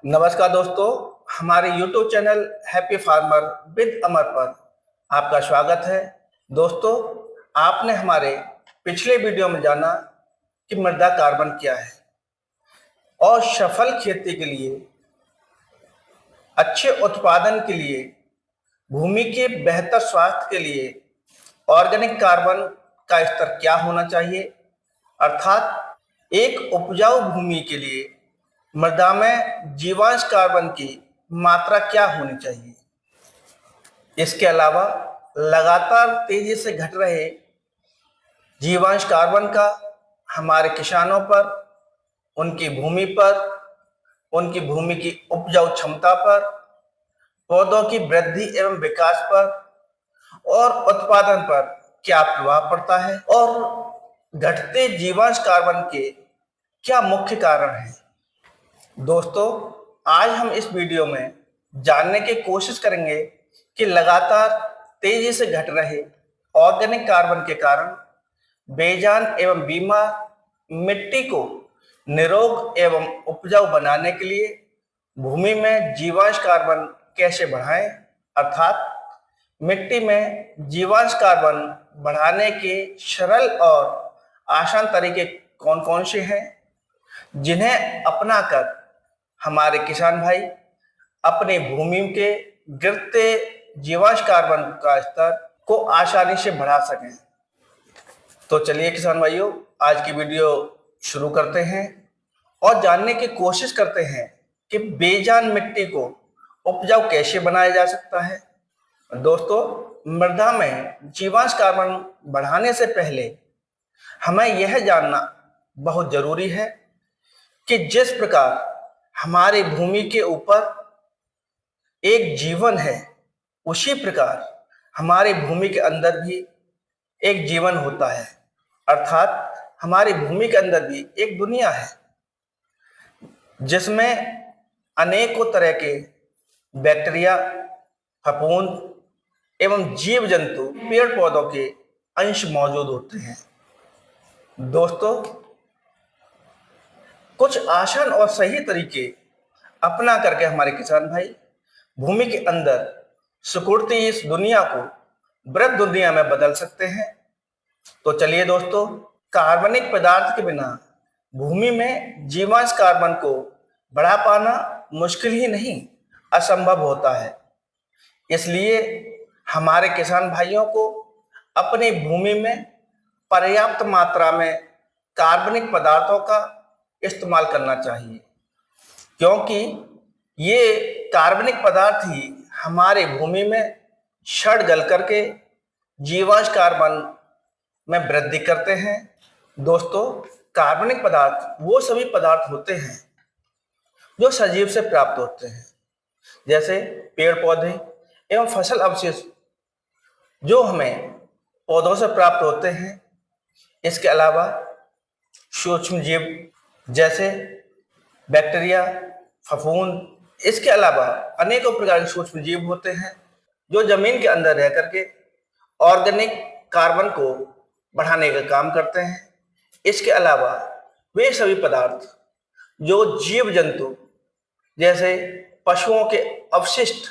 नमस्कार दोस्तों, हमारे YouTube channel happy farmer with Amar पर आपका स्वागत है। दोस्तों, आपने हमारे पिछले वीडियो में जाना कि मृदा कार्बन क्या है और सफल खेती के लिए, अच्छे उत्पादन के लिए, भूमि के बेहतर स्वास्थ्य के लिए ऑर्गेनिक कार्बन का स्तर क्या होना चाहिए, अर्थात एक उपजाऊ भूमि के लिए मृदा में जीवांश कार्बन की मात्रा क्या होनी चाहिए। इसके अलावा लगातार तेजी से घट रहे जीवांश कार्बन का हमारे किसानों पर, उनकी भूमि पर, उनकी भूमि की उपजाऊ क्षमता पर, पौधों की वृद्धि एवं विकास पर और उत्पादन पर क्या प्रभाव पड़ता है और घटते जीवांश कार्बन के क्या मुख्य कारण हैं। दोस्तों, आज हम इस वीडियो में जानने की कोशिश करेंगे कि लगातार तेजी से घट रहे ऑर्गेनिक कार्बन के कारण बेजान एवं बीमार मिट्टी को निरोग एवं उपजाऊ बनाने के लिए भूमि में जीवांश कार्बन कैसे बढ़ाएं, अर्थात मिट्टी में जीवांश कार्बन बढ़ाने के सरल और आसान तरीके कौन कौन से हैं, जिन्हें अपनाकर हमारे किसान भाई अपनी भूमि के गिरते जीवांश कार्बन का स्तर को आसानी से बढ़ा सकें। तो चलिए किसान भाइयों, आज की वीडियो शुरू करते हैं और जानने की कोशिश करते हैं कि बेजान मिट्टी को उपजाऊ कैसे बनाया जा सकता है। दोस्तों, मृदा में जीवांश कार्बन बढ़ाने से पहले हमें यह जानना बहुत जरूरी है कि जिस प्रकार हमारी भूमि के ऊपर एक जीवन है, उसी प्रकार हमारी भूमि के अंदर भी एक जीवन होता है, अर्थात हमारी भूमि के अंदर भी एक दुनिया है जिसमें अनेकों तरह के बैक्टीरिया, फफूंद एवं जीव जंतु, पेड़ पौधों के अंश मौजूद होते हैं। दोस्तों, कुछ आसान और सही तरीके अपना करके हमारे किसान भाई भूमि के अंदर सिकुड़ती इस दुनिया को वृहद दुनिया में बदल सकते हैं। तो चलिए दोस्तों, कार्बनिक पदार्थ के बिना भूमि में जीवांश कार्बन को बढ़ा पाना मुश्किल ही नहीं, असंभव होता है। इसलिए हमारे किसान भाइयों को अपनी भूमि में पर्याप्त मात्रा में कार्बनिक पदार्थों का इस्तेमाल करना चाहिए, क्योंकि ये कार्बनिक पदार्थ ही हमारे भूमि में सड़ गल करके जीवांश कार्बन में वृद्धि करते हैं। दोस्तों, कार्बनिक पदार्थ वो सभी पदार्थ होते हैं जो सजीव से प्राप्त होते हैं, जैसे पेड़ पौधे एवं फसल अवशेष जो हमें पौधों से प्राप्त होते हैं। इसके अलावा सूक्ष्म जीव जैसे बैक्टीरिया, फफूंद, इसके अलावा अनेकों प्रकार के सूक्ष्म जीव होते हैं जो जमीन के अंदर रह करके ऑर्गेनिक कार्बन को बढ़ाने का काम करते हैं। इसके अलावा वे सभी पदार्थ जो जीव जंतु जैसे पशुओं के अवशिष्ट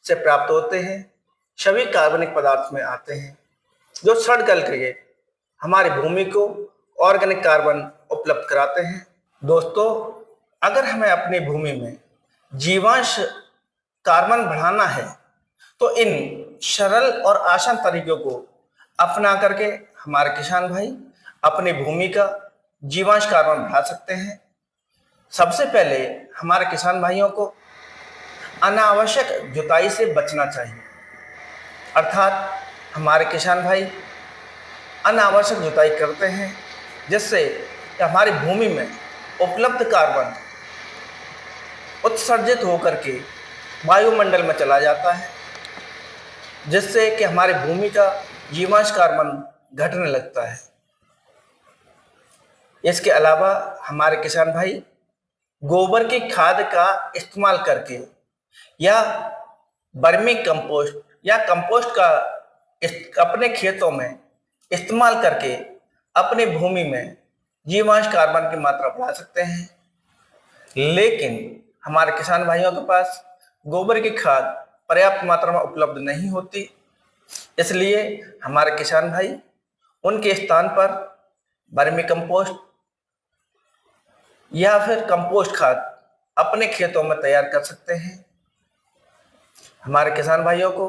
से प्राप्त होते हैं, सभी कार्बनिक पदार्थ में आते हैं जो सड़ गल करके हमारी भूमि को ऑर्गेनिक कार्बन उपलब्ध कराते हैं। दोस्तों, अगर हमें अपनी भूमि में जीवांश कार्बन बढ़ाना है तो इन सरल और आसान तरीकों को अपना करके हमारे किसान भाई अपनी भूमि का जीवांश कार्बन बढ़ा सकते हैं। सबसे पहले हमारे किसान भाइयों को अनावश्यक जुताई से बचना चाहिए, अर्थात हमारे किसान भाई अनावश्यक जुताई करते हैं जिससे हमारी भूमि में उपलब्ध कार्बन उत्सर्जित होकर के वायुमंडल में चला जाता है, जिससे कि हमारी भूमि का जीवांश कार्बन घटने लगता है। इसके अलावा हमारे किसान भाई गोबर की खाद का इस्तेमाल करके या वर्मी कंपोस्ट या कंपोस्ट का अपने खेतों में इस्तेमाल करके अपनी भूमि में जीवांश कार्बन की मात्रा बढ़ा सकते हैं। लेकिन हमारे किसान भाइयों के पास गोबर की खाद पर्याप्त मात्रा में उपलब्ध नहीं होती, इसलिए हमारे किसान भाई उनके स्थान पर वर्मी कंपोस्ट या फिर कंपोस्ट खाद अपने खेतों में तैयार कर सकते हैं। हमारे किसान भाइयों को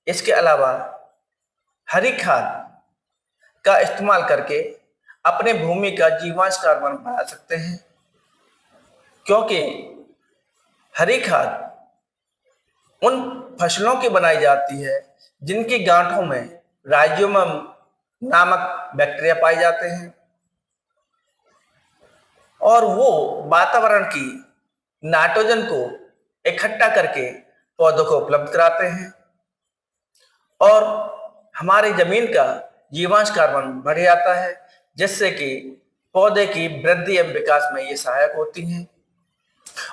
इसके अलावा हरी खाद का इस्तेमाल करके अपने भूमि का जीवांश कार्बन बढ़ा सकते हैं, क्योंकि हरी खाद उन फसलों की बनाई जाती है जिनकी गांठों में राइजोबियम नामक बैक्टीरिया पाए जाते हैं और वो वातावरण की नाइट्रोजन को इकट्ठा करके पौधों को उपलब्ध कराते हैं और हमारी जमीन का जीवांश कार्बन बढ़ जाता है, जिससे कि पौधे की वृद्धि एवं विकास में ये सहायक होती हैं।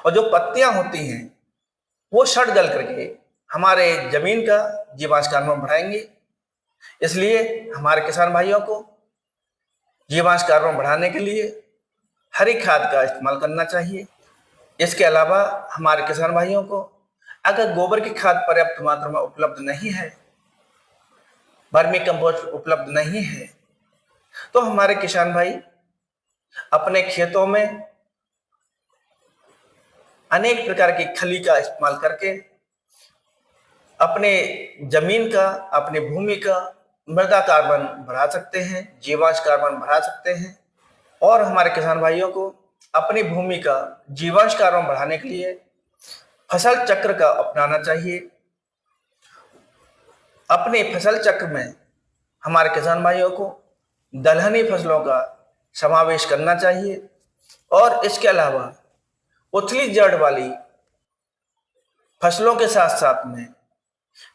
और जो पत्तियां होती हैं वो सड़ गल करके हमारे जमीन का जीवांश कार्बन बढ़ाएंगे, इसलिए हमारे किसान भाइयों को जीवांश कार्बन बढ़ाने के लिए हरी खाद का इस्तेमाल करना चाहिए। इसके अलावा हमारे किसान भाइयों को अगर गोबर की खाद पर्याप्त मात्रा में उपलब्ध नहीं है, वर्मी कंपोस्ट उपलब्ध नहीं है, तो हमारे किसान भाई अपने खेतों में अनेक प्रकार की खली का इस्तेमाल करके अपने जमीन का, अपनी भूमि का मृदा कार्बन बढ़ा सकते हैं, जीवांश कार्बन बढ़ा सकते हैं। और हमारे किसान भाइयों को अपनी भूमि का जीवांश कार्बन बढ़ाने के लिए फसल चक्र का अपनाना चाहिए। अपने फसल चक्र में हमारे किसान भाइयों को दलहनी फसलों का समावेश करना चाहिए और इसके अलावा उथली जड़ वाली फसलों के साथ साथ में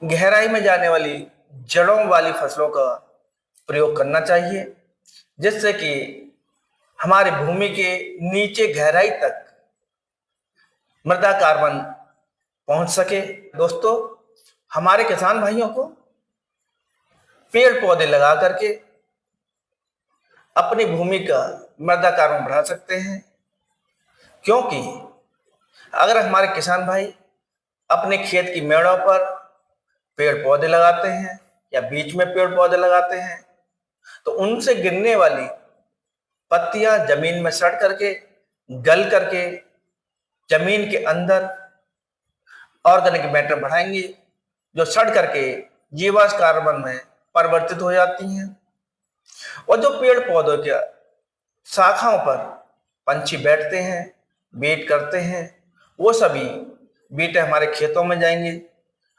गहराई में जाने वाली जड़ों वाली फसलों का प्रयोग करना चाहिए, जिससे कि हमारी भूमि के नीचे गहराई तक मृदा कार्बन पहुंच सके। दोस्तों, हमारे किसान भाइयों को पेड़ पौधे लगा करके अपनी भूमि का मृदा कार्बन बढ़ा सकते हैं, क्योंकि अगर हमारे किसान भाई अपने खेत की मेड़ों पर पेड़ पौधे लगाते हैं या बीच में पेड़ पौधे लगाते हैं तो उनसे गिरने वाली पत्तियां जमीन में सड़ करके गल करके जमीन के अंदर ऑर्गेनिक मैटर बढ़ाएंगी, जो सड़ करके जीवांश कार्बन में परिवर्तित हो जाती हैं। और जो पेड़ पौधों के शाखाओं पर पंछी बैठते हैं, बीट करते हैं, वो सभी बीटें हमारे खेतों में जाएंगे,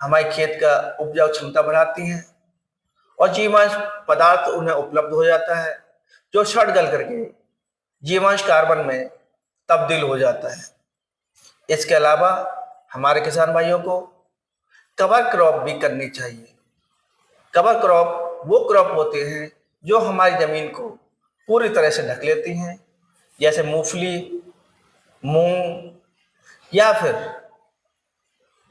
हमारे खेत का उपजाऊ क्षमता बढ़ाती हैं और जीवांश पदार्थ उन्हें उपलब्ध हो जाता है, जो सड़ गल करके जीवांश कार्बन में तब्दील हो जाता है। इसके अलावा हमारे किसान भाइयों को कवर क्रॉप भी करनी चाहिए। कवर क्रॉप वो क्रॉप होते हैं जो हमारी जमीन को पूरी तरह से ढक लेती हैं, जैसे मूंगफली, मूंग या फिर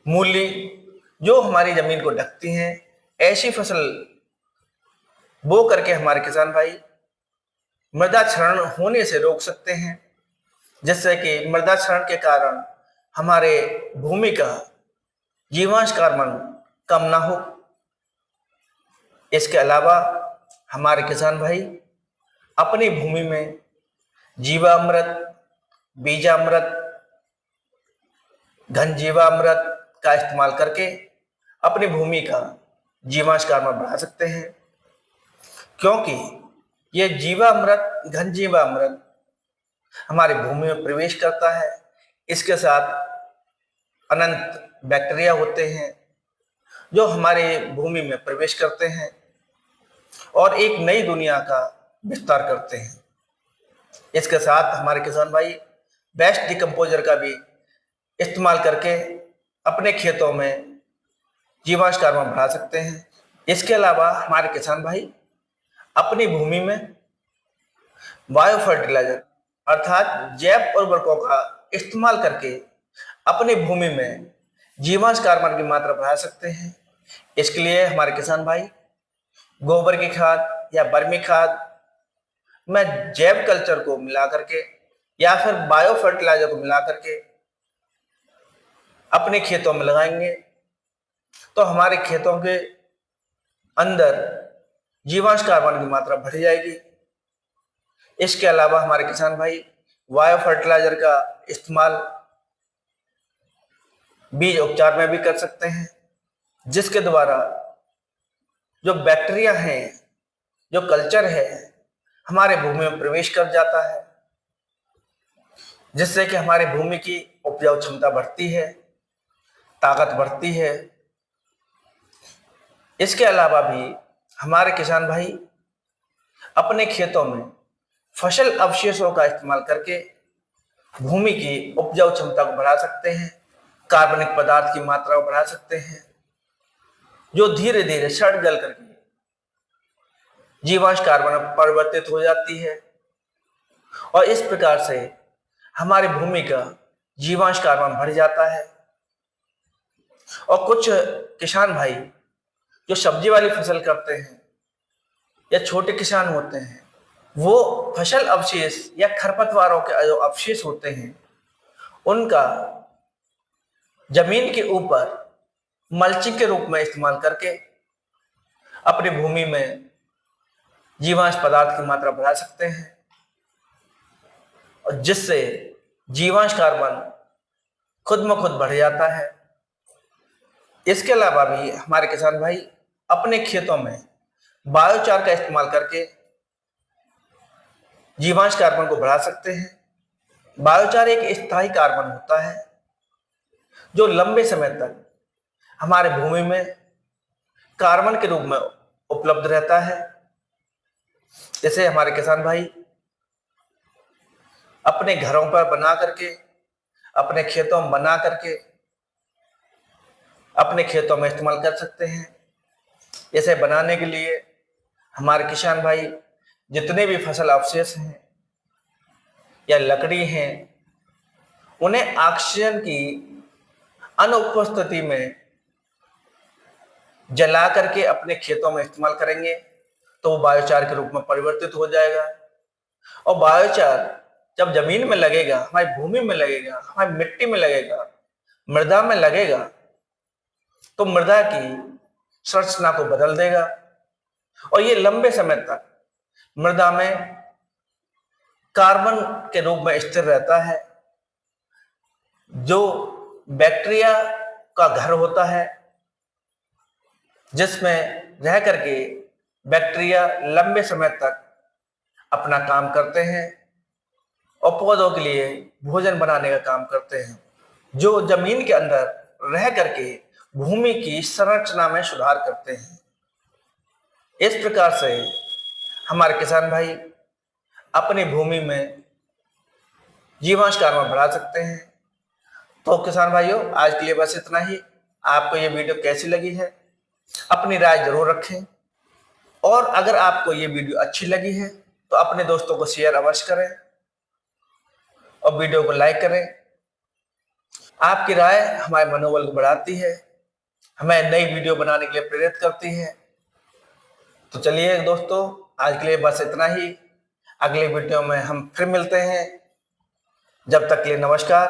मूली, जो हमारी जमीन को ढकती हैं। ऐसी फसल बो करके हमारे किसान भाई मृदा क्षरण होने से रोक सकते हैं, जिससे कि मृदा क्षरण के कारण हमारे भूमि का जीवांश कार्बन कम ना हो। इसके अलावा हमारे किसान भाई अपनी भूमि में जीवामृत, बीजामृत, घनजीवामृत का इस्तेमाल करके अपनी भूमि का जीवांश कार्बन बढ़ा सकते हैं, क्योंकि ये जीवामृत, घनजीवामृत हमारी भूमि में प्रवेश करता है। इसके साथ अनंत बैक्टीरिया होते हैं जो हमारे भूमि में प्रवेश करते हैं और एक नई दुनिया का विस्तार करते हैं। इसके साथ हमारे किसान भाई वेस्ट डिकम्पोजर का भी इस्तेमाल करके अपने खेतों में जीवांश कार्बन बढ़ा सकते हैं। इसके अलावा हमारे किसान भाई अपनी भूमि में बायो फर्टिलाइजर अर्थात जैव उर्वरकों का इस्तेमाल करके अपनी भूमि में जीवांश कार्बन की मात्रा बढ़ा सकते हैं। इसके लिए हमारे किसान भाई गोबर की खाद या वर्मी खाद में जैव कल्चर को मिला करके या फिर बायो फर्टिलाइजर को मिला करके अपने खेतों में लगाएंगे तो हमारे खेतों के अंदर जीवांश कार्बन की मात्रा बढ़ जाएगी। इसके अलावा हमारे किसान भाई बायो फर्टिलाइजर का इस्तेमाल बीज उपचार में भी कर सकते हैं, जिसके द्वारा जो बैक्टीरिया हैं, जो कल्चर है, हमारे भूमि में प्रवेश कर जाता है, जिससे कि हमारी भूमि की उपजाऊ क्षमता बढ़ती है, ताकत बढ़ती है। इसके अलावा भी हमारे किसान भाई अपने खेतों में फसल अवशेषों का इस्तेमाल करके भूमि की उपजाऊ क्षमता को बढ़ा सकते हैं, कार्बनिक पदार्थ की मात्रा को बढ़ा सकते हैं, जो धीरे धीरे सड़ गल करके जीवांश कार्बन में परिवर्तित हो जाती है और इस प्रकार से हमारी भूमि का जीवांश कार्बन बढ़ जाता है। और कुछ किसान भाई जो सब्जी वाली फसल करते हैं या छोटे किसान होते हैं, वो फसल अवशेष या खरपतवारों के जो अवशेष होते हैं उनका जमीन के ऊपर मल्चिंग के रूप में इस्तेमाल करके अपनी भूमि में जीवांश पदार्थ की मात्रा बढ़ा सकते हैं और जिससे जीवांश कार्बन खुद में खुद बढ़ जाता है। इसके अलावा भी हमारे किसान भाई अपने खेतों में बायोचार का इस्तेमाल करके जीवांश कार्बन को बढ़ा सकते हैं। बायोचार एक स्थायी कार्बन होता है जो लंबे समय तक हमारे भूमि में कार्बन के रूप में उपलब्ध रहता है। जैसे हमारे किसान भाई अपने घरों पर बना करके, अपने खेतों में बना करके अपने खेतों में इस्तेमाल कर सकते हैं। इसे बनाने के लिए हमारे किसान भाई जितने भी फसल अवशेष हैं या लकड़ी हैं, उन्हें ऑक्सीजन की अनुपस्थिति में जला करके अपने खेतों में इस्तेमाल करेंगे तो वो बायोचार के रूप में परिवर्तित हो जाएगा। और बायोचार जब जमीन में लगेगा, हमारी भूमि में लगेगा, हमारी मिट्टी में लगेगा, मृदा में लगेगा, तो मृदा की संरचना को बदल देगा और ये लंबे समय तक मृदा में कार्बन के रूप में स्थिर रहता है, जो बैक्टीरिया का घर होता है, जिसमें रह करके बैक्टीरिया लंबे समय तक अपना काम करते हैं और पौधों के लिए भोजन बनाने का काम करते हैं, जो जमीन के अंदर रह करके भूमि की संरचना में सुधार करते हैं। इस प्रकार से हमारे किसान भाई अपनी भूमि में जीवांश कार्बन बढ़ा सकते हैं। तो किसान भाइयों, आज के लिए बस इतना ही। आपको ये वीडियो कैसी लगी है अपनी राय जरूर रखें और अगर आपको ये वीडियो अच्छी लगी है तो अपने दोस्तों को शेयर अवश्य करें और वीडियो को लाइक करें। आपकी राय हमारे मनोबल को बढ़ाती है, हमें नई वीडियो बनाने के लिए प्रेरित करती है। तो चलिए दोस्तों, आज के लिए बस इतना ही। अगले वीडियो में हम फिर मिलते हैं। जब तक के लिए नमस्कार।